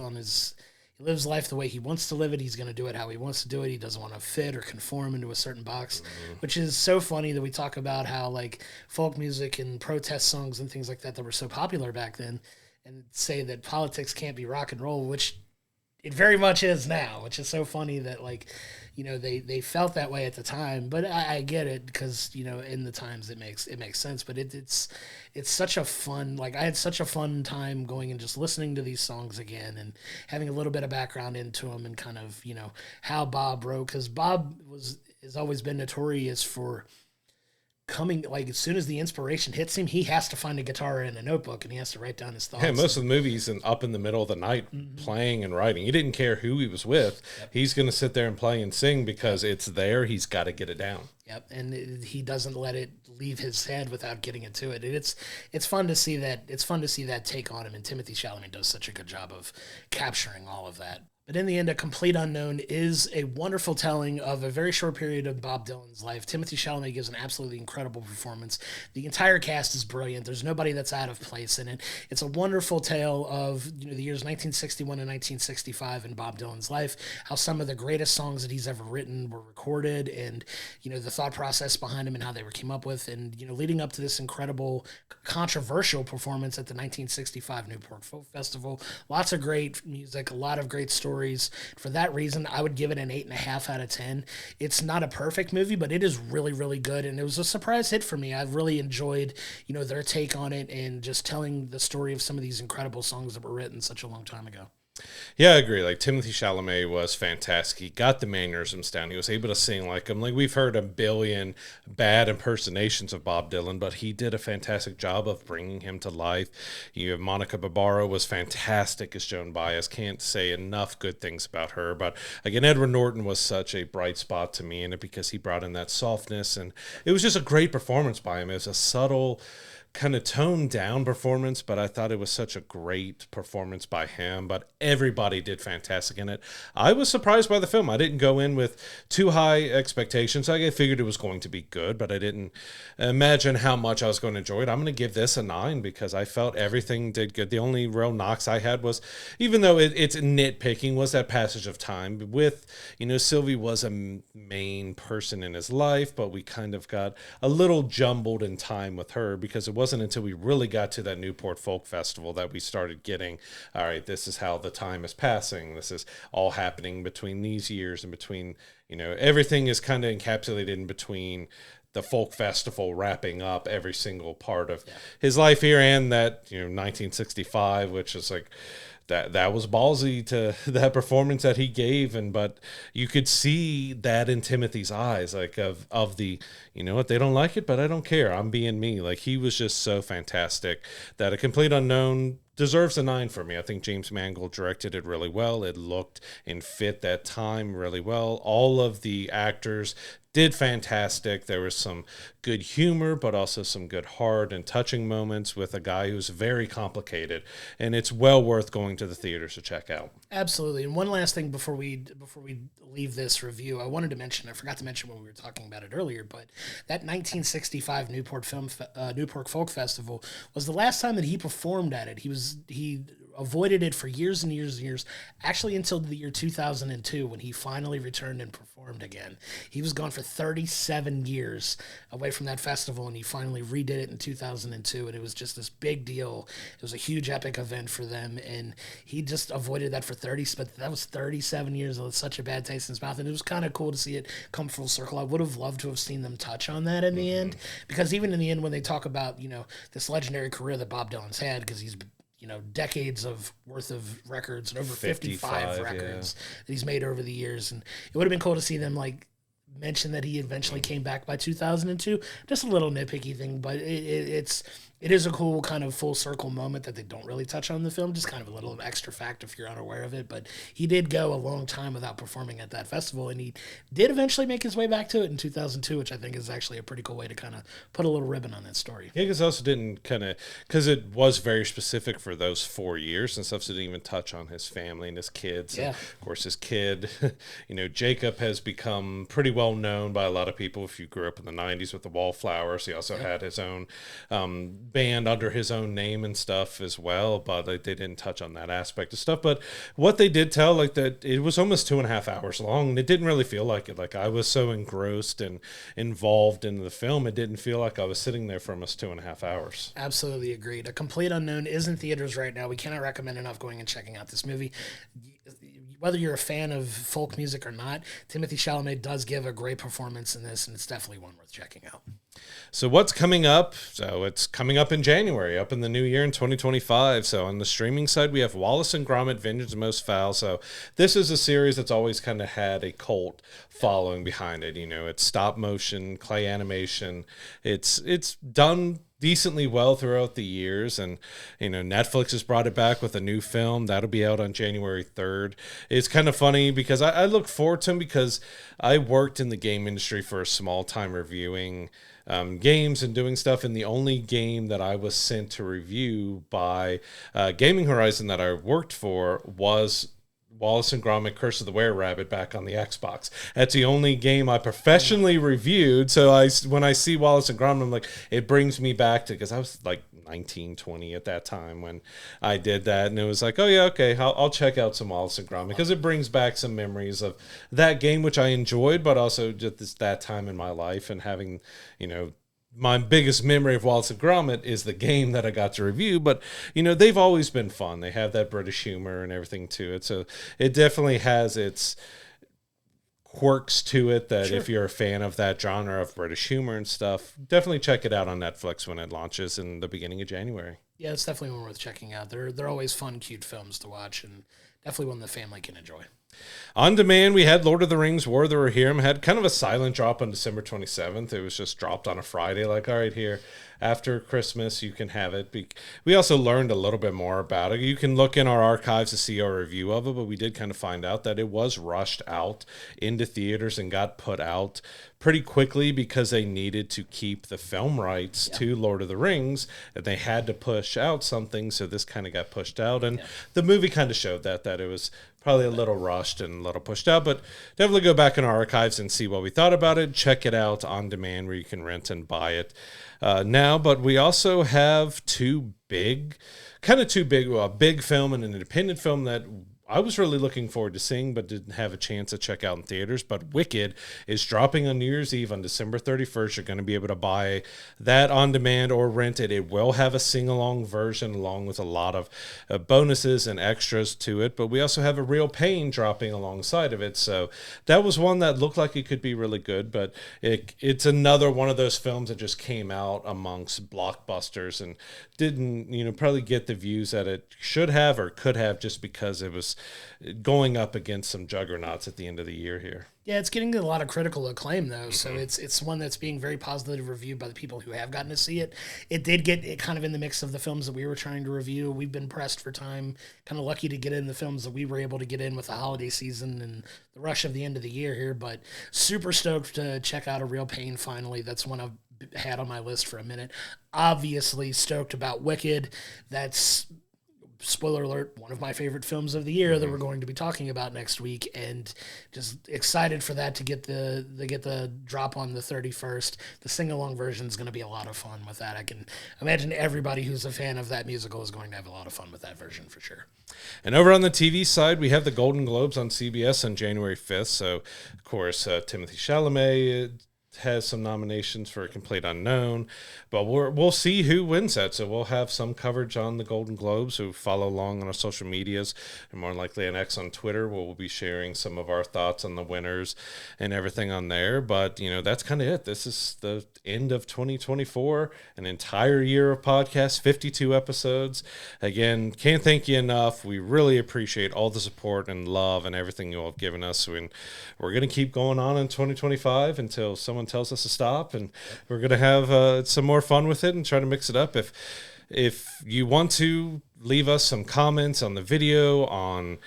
Speaker 2: life the way he wants to live it. He's going to do it how he wants to do it. He doesn't want to fit or conform into a certain box, which is so funny that we talk about how, like, folk music and protest songs and things like that were so popular back then, and say that politics can't be rock and roll, which it very much is now, which is so funny that, like, they felt that way at the time, but I get it because, in the times it makes sense. But it's such a fun, like, I had such a fun time going and just listening to these songs again and having a little bit of background into them and kind of, how Bob wrote, because Bob has always been notorious for coming, like, as soon as the inspiration hits him, he has to find a guitar and a notebook and he has to write down his thoughts.
Speaker 1: Yeah, most of the movies up in the middle of the night playing and writing. He didn't care who he was with. Yep. He's going to sit there and play and sing because it's there. He's got to get it down.
Speaker 2: Yep, and he doesn't let it leave his head without getting into it. And it's fun to see that. It's fun to see that take on him, and Timothy Chalamet does such a good job of capturing all of that. But in the end, A Complete Unknown is a wonderful telling of a very short period of Bob Dylan's life. Timothy Chalamet gives an absolutely incredible performance. The entire cast is brilliant. There's nobody that's out of place in it. It's a wonderful tale of the years 1961 and 1965 in Bob Dylan's life, how some of the greatest songs that he's ever written were recorded, and the thought process behind them and how they were came up with, and leading up to this incredible, controversial performance at the 1965 Newport Folk Festival. Lots of great music, a lot of great stories. For that reason, I would give it an 8.5 out of 10. It's not a perfect movie, but it is really, really good, and it was a surprise hit for me. I've really enjoyed, their take on it and just telling the story of some of these incredible songs that were written such a long time ago.
Speaker 1: Yeah, I agree. Like, Timothy Chalamet was fantastic. He got the mannerisms down. He was able to sing like him. Like, we've heard a billion bad impersonations of Bob Dylan, but he did a fantastic job of bringing him to life. You have Monica Barbaro was fantastic as Joan Baez. Can't say enough good things about her. But again, Edward Norton was such a bright spot to me in it because he brought in that softness, and it was just a great performance by him. It was a subtle, kind of toned down performance, but I thought it was such a great performance by him. But everybody did fantastic in it. I was surprised by the film. I didn't go in with too high expectations. I figured it was going to be good, but I didn't imagine how much I was going to enjoy it. I'm going to give this a 9 because I felt everything did good. The only real knocks I had was, even though it's nitpicking, was that passage of time with, Sylvie was a main person in his life, but we kind of got a little jumbled in time with her because it wasn't until we really got to that Newport Folk Festival that we started getting, all right, this is how the time is passing. This is all happening between these years and between, everything is kind of encapsulated in between the folk festival wrapping up every single part of his life here and that, 1965, which is like that was ballsy to that performance that he gave, and but you could see that in Timothy's eyes, like of the, you know what, they don't like it, but I don't care, I'm being me. Like, he was just so fantastic that A Complete Unknown deserves a 9 for me. I think James Mangold directed it really well. It looked and fit that time really well. All of the actors did fantastic. There was some good humor, but also some good hard and touching moments with a guy who's very complicated, and it's well worth going to the theaters to check out.
Speaker 2: Absolutely. And one last thing before we leave this review, I wanted to mention, I forgot to mention when we were talking about it earlier, but that 1965 Newport Folk Festival was the last time that he performed at it. He avoided it for years and years and years, actually until the year 2002 when he finally returned and performed again. He was gone for 37 years away from that festival, and he finally redid it in 2002, and it was just this big deal. It was a huge epic event for them, and he just avoided that for 30, but that was 37 years of such a bad taste in his mouth, and it was kind of cool to see it come full circle. I would have loved to have seen them touch on that in the end, because even in the end when they talk about, you know, this legendary career that Bob Dylan's had, because he's, you know, decades of worth of records and over 55 records that he's made over the years. And it would have been cool to see them like mention that he eventually came back by 2002. Just a little nitpicky thing, but it is a cool kind of full circle moment that they don't really touch on in the film. Just kind of a little extra fact if you're unaware of it. But he did go a long time without performing at that festival, and he did eventually make his way back to it in 2002, which I think is actually a pretty cool way to kind of put a little ribbon on that story.
Speaker 1: Yeah, because also didn't because it was very specific for those 4 years and stuff, so it didn't even touch on his family and his kids.
Speaker 2: Yeah.
Speaker 1: And of course, his kid, you know, Jacob has become pretty well known by a lot of people if you grew up in the 90s with the Wallflowers. He also had his own band under his own name and stuff as well, but they didn't touch on that aspect of stuff. But what they did tell, like, that it was almost 2.5 hours long, and it didn't really feel like it. Like, I was so engrossed and involved in the film, it didn't feel like I was sitting there for almost 2.5 hours.
Speaker 2: Absolutely agreed. A Complete Unknown is in theaters right now. We cannot recommend enough going and checking out this movie. Whether you're a fan of folk music or not, Timothée Chalamet does give a great performance in this, and it's definitely one worth checking out.
Speaker 1: So what's coming up? So it's coming up in January, up in the new year in 2025. So on the streaming side, we have Wallace and Gromit: Vengeance Most Foul. So this is a series that's always kind of had a cult following behind it. You know, it's stop motion, clay animation. It's done decently well throughout the years, and you know, Netflix has brought it back with a new film that'll be out on January 3rd. It's kind of funny because I look forward to them, because I worked in the game industry for a small time reviewing games and doing stuff, and the only game that I was sent to review by Gaming Horizon that I worked for was Wallace and Gromit: Curse of the Were-Rabbit back on the Xbox. That's the only game I professionally reviewed. So when I see Wallace and Gromit, I'm like, it brings me back to, because I was like 19, 20 at that time when I did that, and it was like, oh yeah, okay, I'll check out some Wallace and Gromit, because it brings back some memories of that game, which I enjoyed, but also just that time in my life, and having, you know, my biggest memory of Wallace and Gromit is the game that I got to review. But, you know, they've always been fun. They have that British humor and everything to it. So it definitely has its quirks to it that if you're a fan of that genre of British humor and stuff, definitely check it out on Netflix when it launches in the beginning of January.
Speaker 2: Yeah, it's definitely one worth checking out. They're always fun, cute films to watch, and definitely one the family can enjoy.
Speaker 1: On demand, we had Lord of the Rings, War of the Rohirrim. Had kind of a silent drop on December 27th. It was just dropped on a Friday, like, all right, here, after Christmas, you can have it. We also learned a little bit more about it. You can look in our archives to see our review of it, but we did kind of find out that it was rushed out into theaters and got put out pretty quickly because they needed to keep the film rights to Lord of the Rings, and they had to push out something, so this kind of got pushed out. And the movie kind of showed that it was probably a little rushed and a little pushed out, but definitely go back in our archives and see what we thought about it. Check it out on demand where you can rent and buy it now. But we also have a big film and an independent film that I was really looking forward to seeing, but didn't have a chance to check out in theaters. But Wicked is dropping on New Year's Eve on December 31st. You're going to be able to buy that on demand or rent it. It will have a sing-along version along with a lot of bonuses and extras to it. But we also have a Real Pain dropping alongside of it. So that was one that looked like it could be really good. But it's another one of those films that just came out amongst blockbusters and didn't, probably get the views that it should have or could have just because it was going up against some juggernauts at the end of the year here.
Speaker 2: Yeah, it's getting a lot of critical acclaim though, so it's one that's being very positively reviewed by the people who have gotten to see it. It did get it kind of in the mix of the films that we were trying to review. We've been pressed for time, kind of lucky to get in the films that we were able to get in with the holiday season and the rush of the end of the year here, but super stoked to check out A Real Pain finally. That's one I've had on my list for a minute. Obviously stoked about Wicked. That's, spoiler alert, one of my favorite films of the year that we're going to be talking about next week, and just excited for that to get the drop on the 31st. The sing-along version is going to be a lot of fun with that. I can imagine everybody who's a fan of that musical is going to have a lot of fun with that version for sure.
Speaker 1: And over on the TV side, we have the Golden Globes on CBS on January 5th. So, of course, Timothée Chalamet has some nominations for A Complete Unknown, but we'll see who wins that. So we'll have some coverage on the Golden Globes. Who follow along on our social medias, and more likely an X on Twitter, where we'll be sharing some of our thoughts on the winners and everything on there. But that's kind of it. This is the end of 2024, an entire year of podcasts, 52 episodes. Again, can't thank you enough. We really appreciate all the support and love and everything you all have given us. And we're going to keep going on in 2025 until someone tells us to stop, and we're going to have some more fun with it and try to mix it up. If you want to leave us some comments on the video, on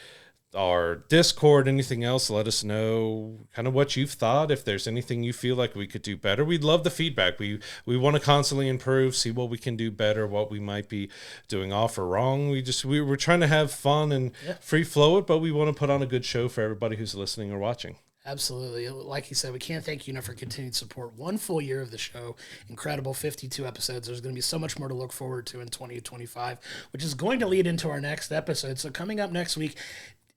Speaker 1: our Discord, anything else, let us know kind of what you've thought. If there's anything you feel like we could do better, we'd love the feedback. We want to constantly improve, see what we can do better, what we might be doing off or wrong. We're trying to have fun and free flow it, but we want to put on a good show for everybody who's listening or watching.
Speaker 2: Absolutely. Like you said, we can't thank you enough for continued support. 1 full year of the show, incredible 52 episodes. There's going to be so much more to look forward to in 2025, which is going to lead into our next episode. So coming up next week,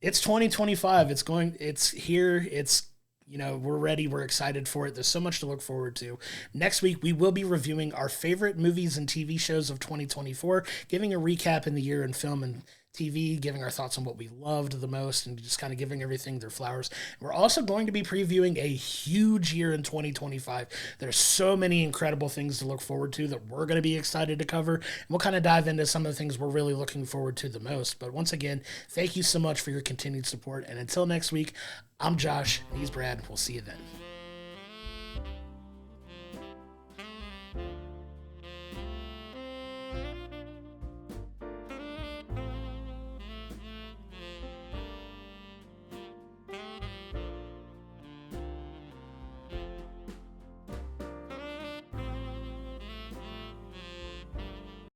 Speaker 2: it's 2025. It's here. We're ready. We're excited for it. There's so much to look forward to. Next week, we will be reviewing our favorite movies and TV shows of 2024, giving a recap in the year in film and TV, giving our thoughts on what we loved the most, and just kind of giving everything their flowers. We're also going to be previewing a huge year in 2025. There's so many incredible things to look forward to that we're going to be excited to cover, and we'll kind of dive into some of the things we're really looking forward to the most. But once again, thank you so much for your continued support, and until next week, I'm Josh, and he's Brad. We'll see you then.